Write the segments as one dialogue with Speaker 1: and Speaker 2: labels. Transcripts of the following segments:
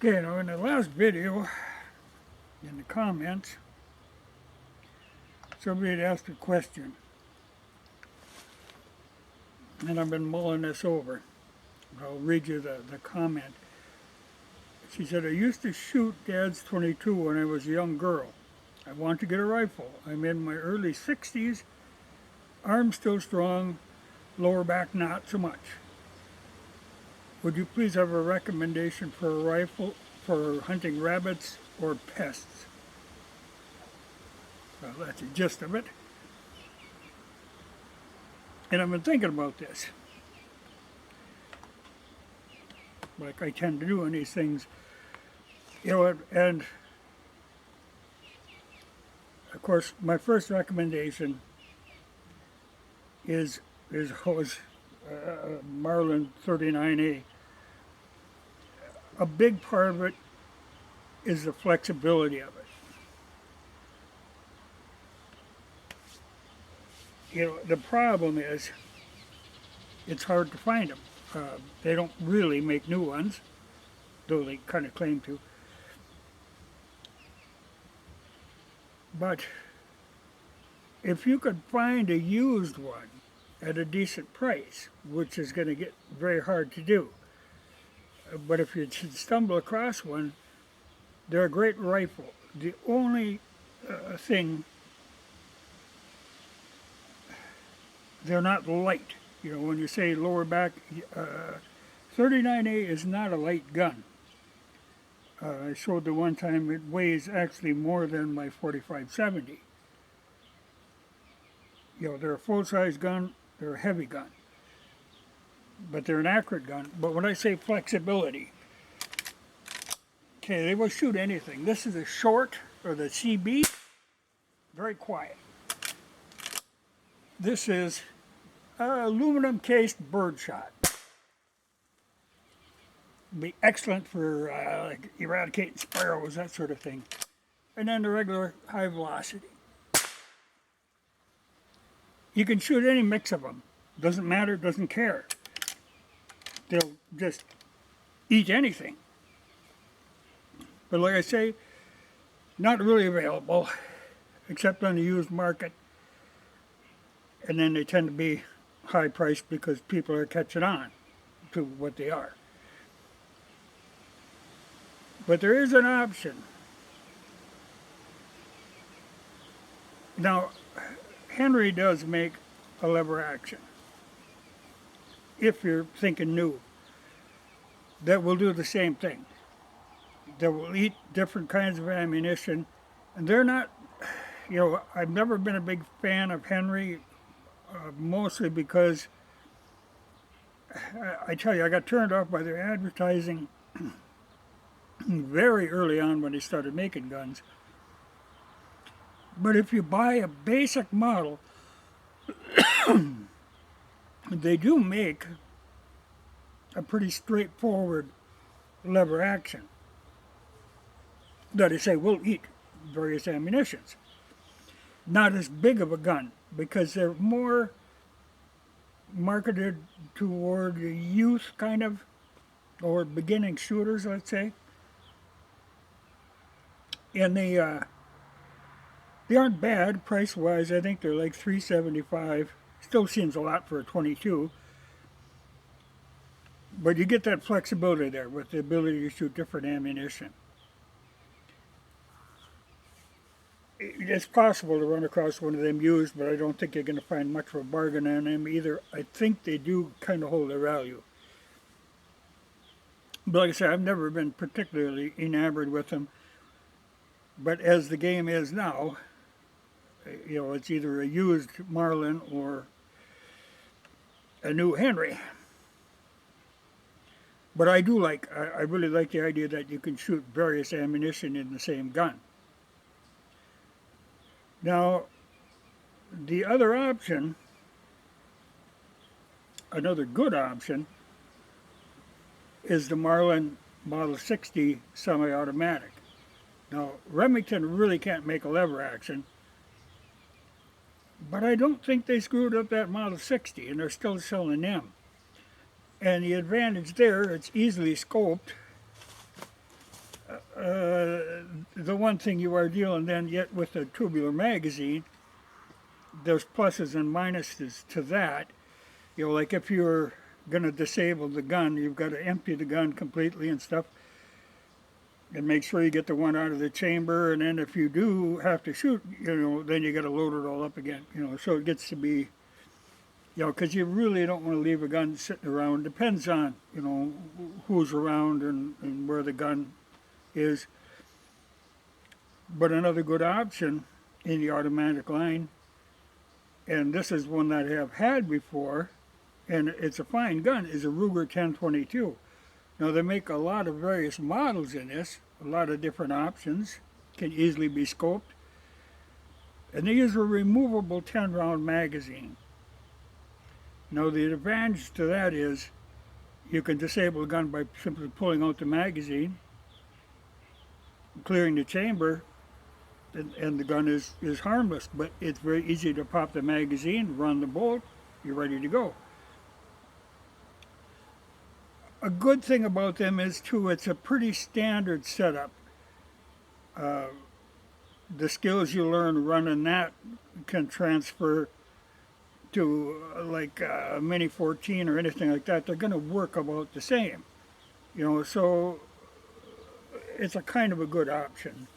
Speaker 1: Okay, now in the last video, in the comments, somebody had asked a question, and I've been mulling this over. I'll read you the comment. She said, I used to shoot Dad's 22 when I was a young girl. I want to get a rifle. I'm in my early 60s, arm still strong, lower back not so much. Would you please have a recommendation for a rifle for hunting rabbits or pests? Well, that's the gist of it. And I've been thinking about this, like I tend to do in these things. You know, and of course, my first recommendation is Marlin 39A. A big part of it is the flexibility of it. You know, the problem is it's hard to find them. They don't really make new ones, though they kind of claim to. But if you could find a used one at a decent price, which is going to get very hard to do, but if you should stumble across one, they're a great rifle. The only thing, they're not light. You know, when you say lower back, 39A is not a light gun. I showed the one time it weighs actually more than my 4570. You know, they're a full-size gun, they're a heavy gun, but they're an accurate gun. But when I say flexibility, okay, they will shoot anything. This is a short, or the CB, very quiet. This is aluminum cased birdshot. Be excellent for like eradicating sparrows, that sort of thing. And then the regular high velocity. You can shoot any mix of them. Doesn't matter, doesn't care. They'll just eat anything. But like I say, not really available, except on the used market. And then they tend to be high priced because people are catching on to what they are. But there is an option. Now, Henry does make a lever action. If you're thinking new, that will do the same thing. They will eat different kinds of ammunition, and they're not, you know, I've never been a big fan of Henry, mostly because, I tell you, I got turned off by their advertising very early on when they started making guns. But if you buy a basic model, they do make a pretty straightforward lever action that they say will eat various ammunitions. Not as big of a gun, because they're more marketed toward the youth kind of, or beginning shooters, let's say. And they aren't bad price-wise. I think they're like $375. Still seems a lot for a 22. But you get that flexibility there with the ability to shoot different ammunition. It's possible to run across one of them used, but I don't think you're going to find much of a bargain on them either. I think they do kind of hold their value. But like I said, I've never been particularly enamored with them. But as the game is now, you know, it's either a used Marlin or a new Henry. But I really like the idea that you can shoot various ammunition in the same gun. Now, the other option, another good option, is the Marlin Model 60 semi-automatic. Now, Remington really can't make a lever action, but I don't think they screwed up that Model 60, and they're still selling them. And the advantage there, it's easily scoped, the one thing you are dealing then yet with a tubular magazine, there's pluses and minuses to that. You know, like if you're going to disable the gun, you've got to empty the gun completely and stuff, and make sure you get the one out of the chamber. And then if you do have to shoot, you know, then you got to load it all up again. You know, so it gets to be, you know, because you really don't want to leave a gun sitting around. Depends on, you know, who's around and where the gun is. But another good option in the automatic line, and this is one that I have had before, and it's a fine gun, is a Ruger 1022. Now they make a lot of various models in this, a lot of different options, can easily be scoped. And they use a removable 10-round magazine. Now the advantage to that is you can disable the gun by simply pulling out the magazine, clearing the chamber, and the gun is harmless. But it's very easy to pop the magazine, run the bolt, you're ready to go. A good thing about them is, too, it's a pretty standard setup. The skills you learn running that can transfer to like a Mini 14 or anything like that. They're going to work about the same. You know, so it's a kind of a good option.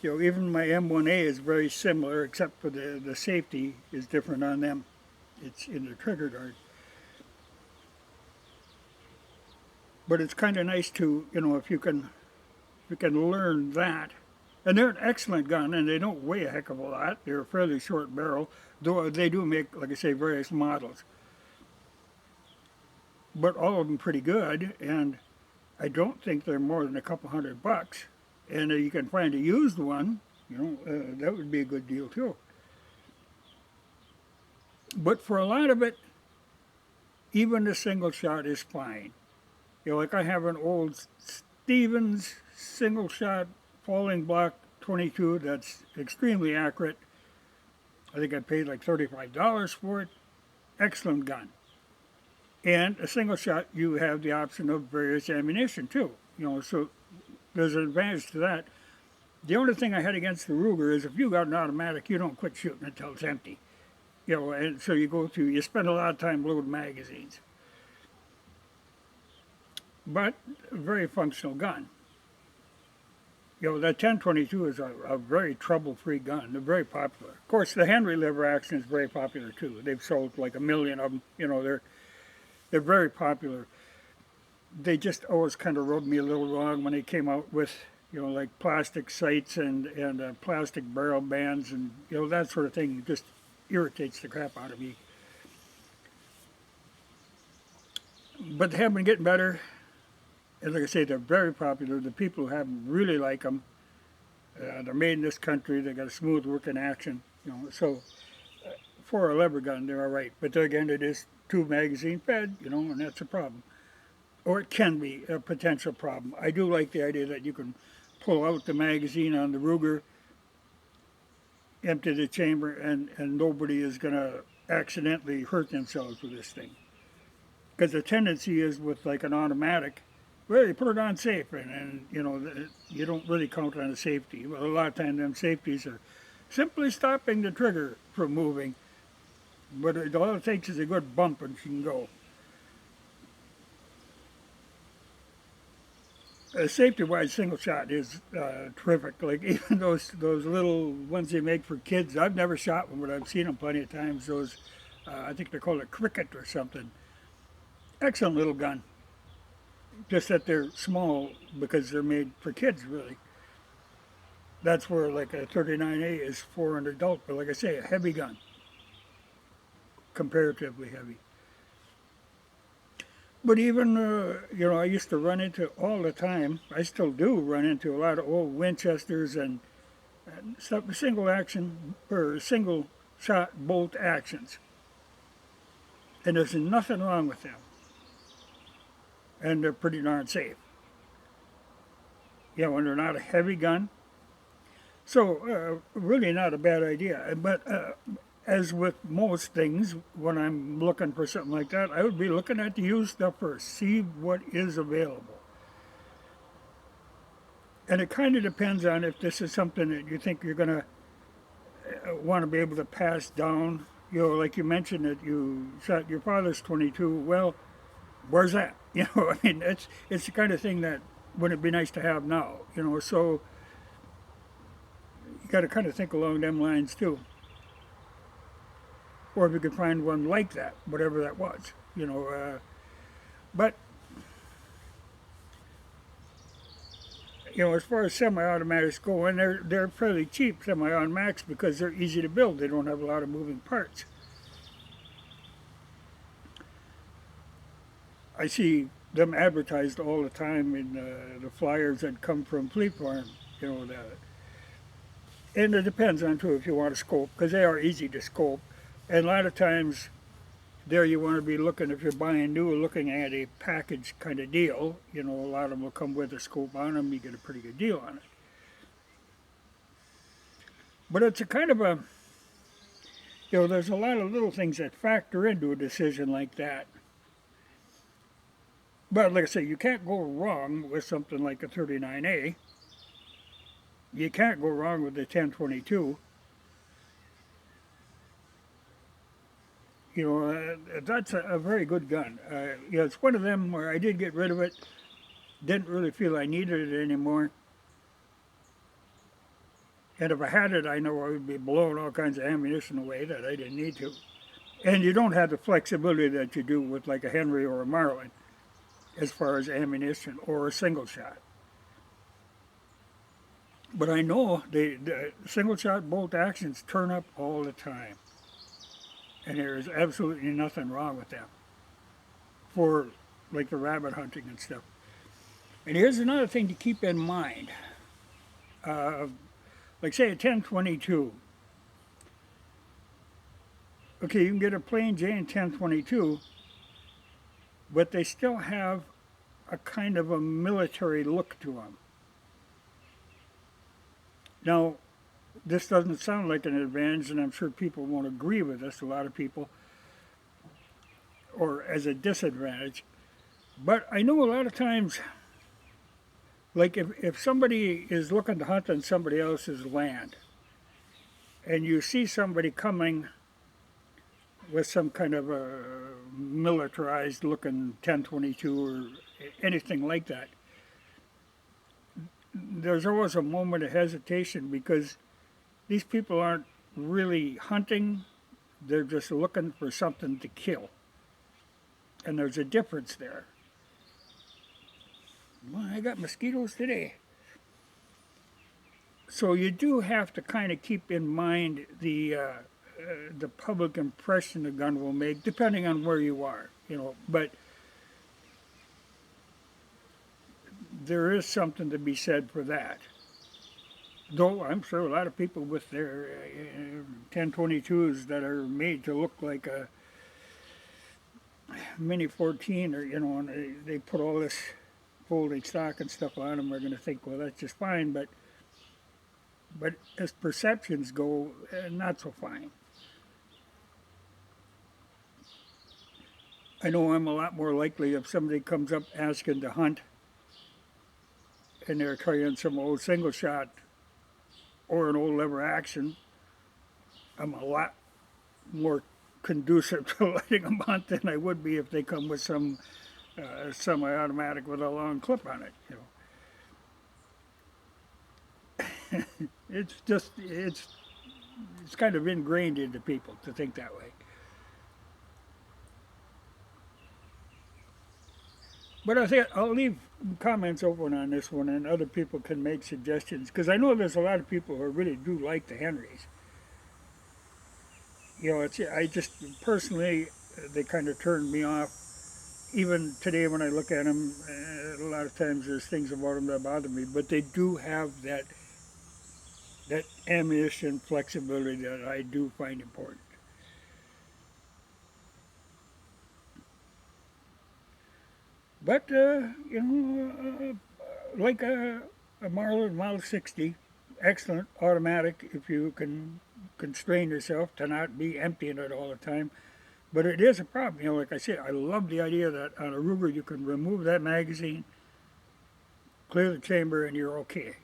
Speaker 1: You know, even my M1A is very similar, except for the safety is different on them. It's in the trigger guard. But it's kind of nice to, you know, if you can learn that. And they're an excellent gun, and they don't weigh a heck of a lot. They're a fairly short barrel, though they do make, like I say, various models. But all of them pretty good, and I don't think they're more than a couple $100. And you can find a used one, you know, that would be a good deal too. But for a lot of it, even the single shot is fine. You know, like I have an old Stevens single shot falling block 22 that's extremely accurate. I think I paid like $35 for it. Excellent gun. And a single shot, you have the option of various ammunition too. You know, so there's an advantage to that. The only thing I had against the Ruger is if you got an automatic, you don't quit shooting until it's empty. You know, and so you spend a lot of time loading magazines. But a very functional gun. You know, that 1022 is a very trouble-free gun. They're very popular. Of course, the Henry lever action is very popular too. They've sold like 1 million of them. You know, they're very popular. They just always kind of rubbed me a little wrong when they came out with, you know, like plastic sights and plastic barrel bands and, you know, that sort of thing. It just irritates the crap out of me. But they have been getting better. And like I say, they're very popular. The people who have them really like them. They're made in this country. They got a smooth working action. You know, so for a lever gun, they're all right. But there again, it is 2 magazine fed, you know, and that's a problem. Or it can be a potential problem. I do like the idea that you can pull out the magazine on the Ruger, empty the chamber, and nobody is going to accidentally hurt themselves with this thing. Because the tendency is with like an automatic, well, you put it on safe, and you know, you don't really count on the safety. Well, a lot of times them safeties are simply stopping the trigger from moving. But all it takes is a good bump and she can go. Safety-wise, single shot is terrific. Like even those little ones they make for kids, I've never shot one, but I've seen them plenty of times. Those, I think they're called a cricket or something. Excellent little gun. Just that they're small because they're made for kids, really. That's where like a 39A is for an adult, but like I say, a heavy gun. Comparatively heavy. But even, you know, I used to run into all the time, I still do run into a lot of old Winchesters and stuff, single action, or single shot bolt actions. And there's nothing wrong with them. And they're pretty darn safe. You know, and they're not a heavy gun. So, really not a bad idea. But as with most things, when I'm looking for something like that, I would be looking at the used stuff first. See what is available. And it kind of depends on if this is something that you think you're going to want to be able to pass down. You know, like you mentioned that you shot your father's 22. Well, where's that? You know, I mean, it's the kind of thing that wouldn't it be nice to have now. You know, so you got to kind of think along them lines too. Or if you could find one like that, whatever that was. You know, but you know, as far as semi-automatics go, and they're fairly cheap semi-automatics because they're easy to build. They don't have a lot of moving parts. I see them advertised all the time in the flyers that come from Fleet Farm. You know that, and it depends on too if you want to scope because they are easy to scope, and a lot of times there you want to be looking if you're buying new, looking at a package kind of deal. You know, a lot of them will come with a scope on them. You get a pretty good deal on it. But it's a kind of a, you know, there's a lot of little things that factor into a decision like that. But like I say, you can't go wrong with something like a 39A. You can't go wrong with the 1022. You know, that's a very good gun. You know, it's one of them where I did get rid of it. Didn't really feel I needed it anymore. And if I had it, I know I would be blowing all kinds of ammunition away that I didn't need to. And you don't have the flexibility that you do with like a Henry or a Marlin as far as ammunition or a single shot. But I know the single shot bolt actions turn up all the time. And there is absolutely nothing wrong with them for like the rabbit hunting and stuff. And here's another thing to keep in mind. Like say a 1022. Okay, you can get a plain Jane 1022, but they still have a kind of a military look to them. Now, this doesn't sound like an advantage, and I'm sure people won't agree with us, a lot of people, or as a disadvantage. But I know a lot of times, like if somebody is looking to hunt on somebody else's land, and you see somebody coming with some kind of a militarized looking 1022 or anything like that, there's always a moment of hesitation because these people aren't really hunting, they're just looking for something to kill. And there's a difference there. Well, I got mosquitoes today. So you do have to kind of keep in mind the public impression the gun will make, depending on where you are, you know. But there is something to be said for that. Though I'm sure a lot of people with their 1022s that are made to look like a Mini 14 or, you know, and they put all this folding stock and stuff on them are going to think, well, that's just fine. But as perceptions go, not so fine. I know I'm a lot more likely if somebody comes up asking to hunt and they're trying some old single shot or an old lever action, I'm a lot more conducive to letting them hunt than I would be if they come with some semi-automatic with a long clip on it. You know, it's kind of ingrained into people to think that way. But I think I'll leave comments open on this one, and other people can make suggestions because I know there's a lot of people who really do like the Henrys. You know, I just personally they kind of turned me off. Even today when I look at them, a lot of times there's things about them that bother me, but they do have that ammunition flexibility that I do find important. But you know, like a Marlin Model 60, excellent automatic if you can constrain yourself to not be emptying it all the time. But it is a problem. You know, like I said, I love the idea that on a Ruger you can remove that magazine, clear the chamber and you're okay.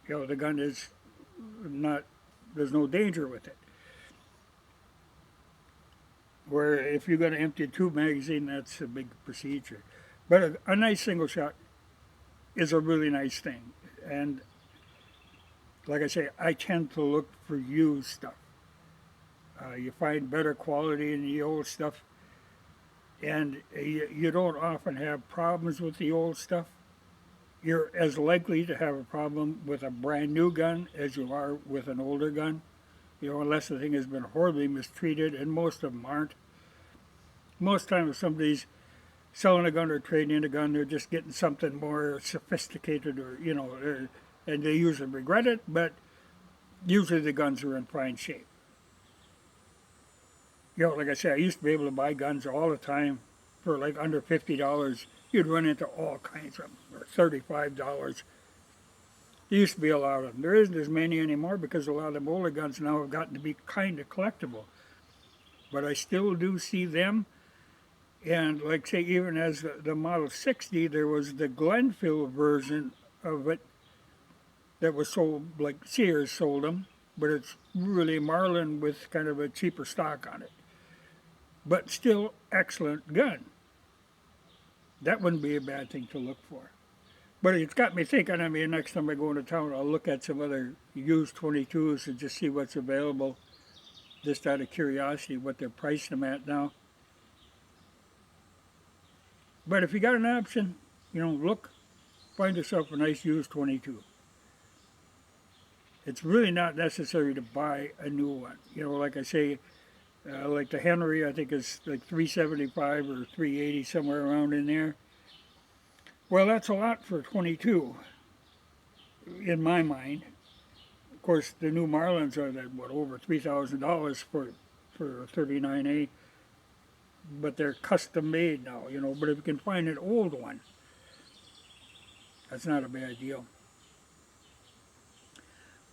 Speaker 1: You know, the gun is not, there's no danger with it. Where if you're going to empty a tube magazine, that's a big procedure. But a nice single shot is a really nice thing. And like I say, I tend to look for used stuff. You find better quality in the old stuff, and you don't often have problems with the old stuff. You're as likely to have a problem with a brand new gun as you are with an older gun. You know, unless the thing has been horribly mistreated, and most of them aren't. Most times if somebody's selling a gun or trading in a gun, they're just getting something more sophisticated, or, you know, and they usually regret it, but usually the guns are in fine shape. You know, like I said, I used to be able to buy guns all the time for like under $50. You'd run into all kinds of them, or $35. There used to be a lot of them. There isn't as many anymore because a lot of the older guns now have gotten to be kind of collectible. But I still do see them. And like say, even as the Model 60, there was the Glenfield version of it that was sold, like Sears sold them, but it's really Marlin with kind of a cheaper stock on it. But still excellent gun. That wouldn't be a bad thing to look for. But it's got me thinking, I mean, next time I go into town, I'll look at some other used 22s and just see what's available, just out of curiosity, what they're pricing them at now. But if you got an option, you know, look, find yourself a nice used 22. It's really not necessary to buy a new one. You know, like I say, like the Henry, I think is like $375 or $380, somewhere around in there. Well, that's a lot for 22, in my mind. Of course, the new Marlins are that what, over $3,000 for a 39A, but they're custom made now. You know, but if you can find an old one, that's not a bad deal.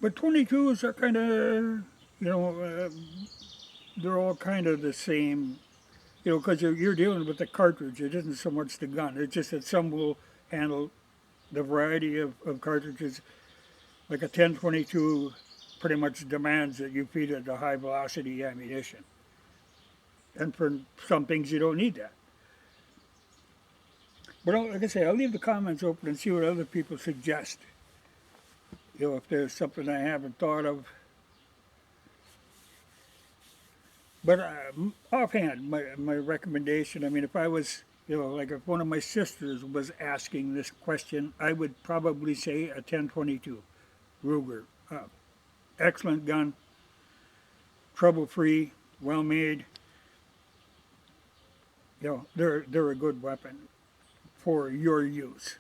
Speaker 1: But 22s are kind of, you know, they're all kind of the same, you know, because you're dealing with the cartridge. It isn't so much the gun. It's just that some will handle the variety of cartridges. Like a 10-22 pretty much demands that you feed it a high velocity ammunition. And for some things you don't need that. But like I say, I'll leave the comments open and see what other people suggest. You know, if there's something I haven't thought of. But offhand, my recommendation, I mean, if I was, you know, like if one of my sisters was asking this question, I would probably say a 10-22 Ruger. Excellent gun, trouble-free, well-made. You know, they're a good weapon for your use.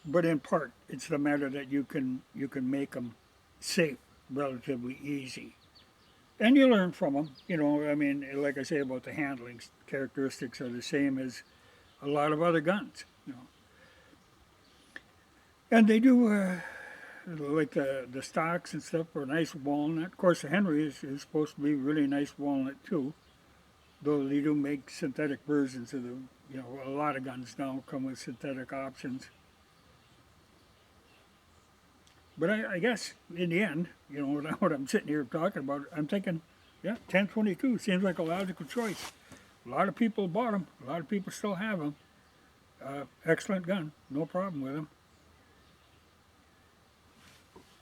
Speaker 1: But in part, it's the matter that you can make them safe, relatively easy, and you learn from them. You know, I mean, like I say about the handling characteristics are the same as a lot of other guns. You know, and they do like the stocks and stuff are nice walnut. Of course, the Henry is supposed to be really nice walnut too. Though they do make synthetic versions of them. You know, a lot of guns now come with synthetic options. But I guess in the end, you know, what I'm sitting here talking about, I'm thinking, yeah, 10-22 seems like a logical choice. A lot of people bought them. A lot of people still have them. Excellent gun. No problem with them.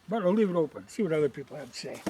Speaker 1: But I'll leave it open. See what other people have to say.